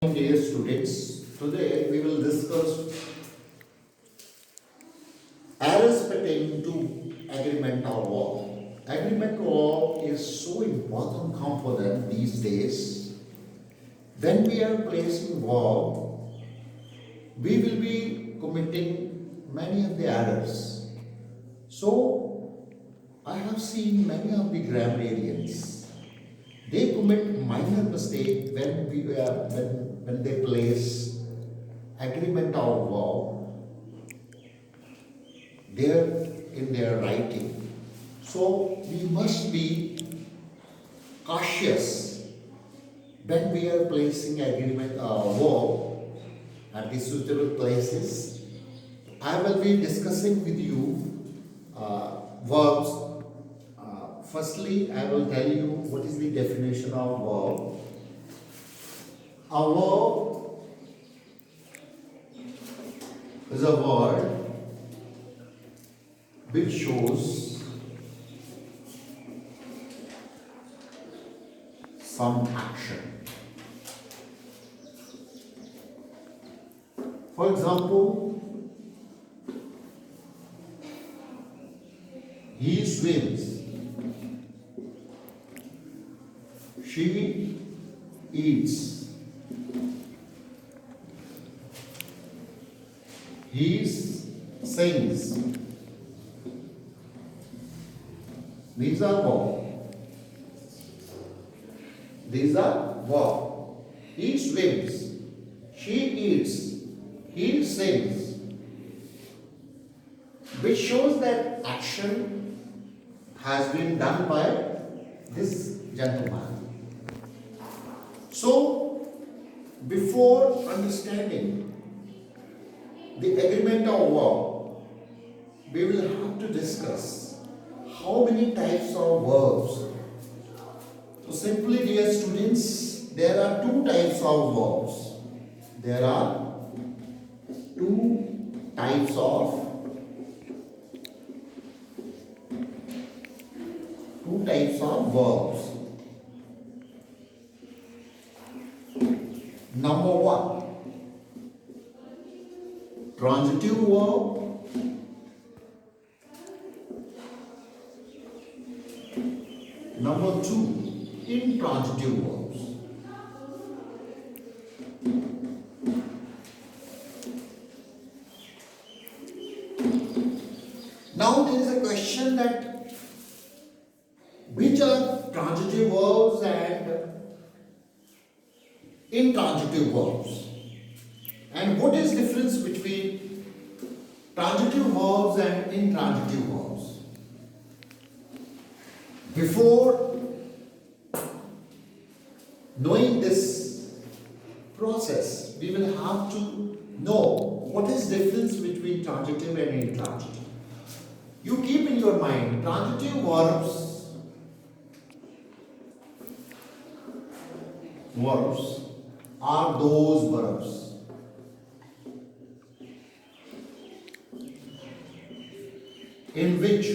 Dear students, today we will discuss errors pertaining to agreement or verb. Agreement or verb is so important component these days. When we are placing verb, we will be committing many of the errors. So, I have seen many of the grammarians. They commit minor mistake when they place agreement or verb there in their writing. So we must be cautious when we are placing agreement or verb at the suitable places. I will be discussing with you verbs. Firstly, I will tell you what is the definition of verb. A verb is a word which shows some action. For example, he swims, she eats, he sings. These are verb. These are verb. He swims, she eats, he sings, which shows that action has been done by this gentleman. So, before understanding the agreement of verb, we will have to discuss how many types of verbs. So simply, dear students, there are two types of verbs. There are two types of verbs. Number one, transitive verb. Number two, intransitive verbs. Now there is a question that which are transitive verbs and intransitive verbs, and what is difference between transitive verbs and intransitive verbs? Before knowing this process, we will have to know what is difference between transitive and intransitive. You keep in your mind, transitive verbs are those verbs in which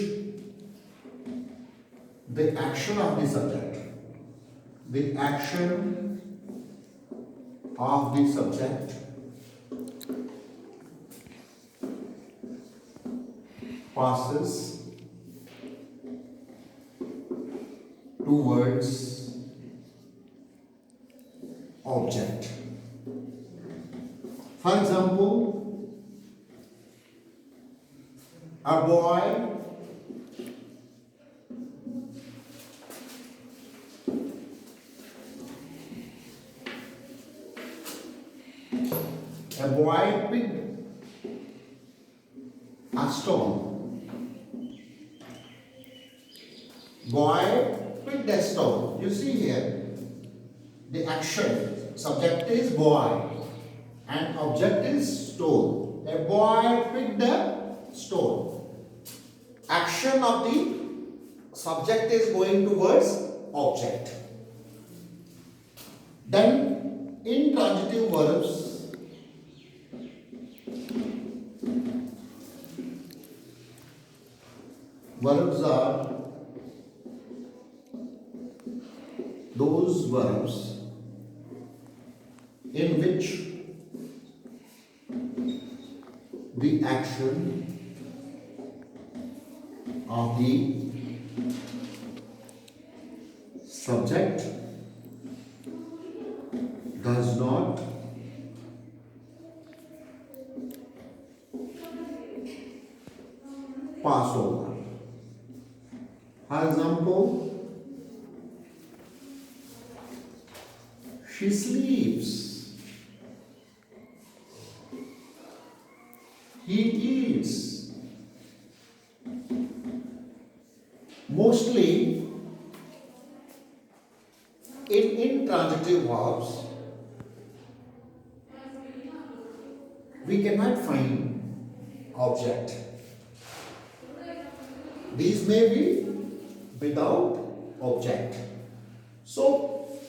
the action of the subject passes towards object. For example, a boy picked a stone. Boy picked a stone. You see here, the action, subject is boy and object is stone. A boy picked the stone. Action of the subject is going towards object. Then intransitive verbs are those verbs in which the action of the subject does not pass over. For example, she sleeps, he eats. Mostly in intransitive verbs, we cannot find object. These may be without object. So,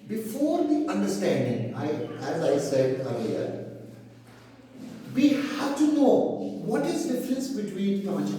before the understanding, as I said earlier, we have to know what is the difference between conjunctive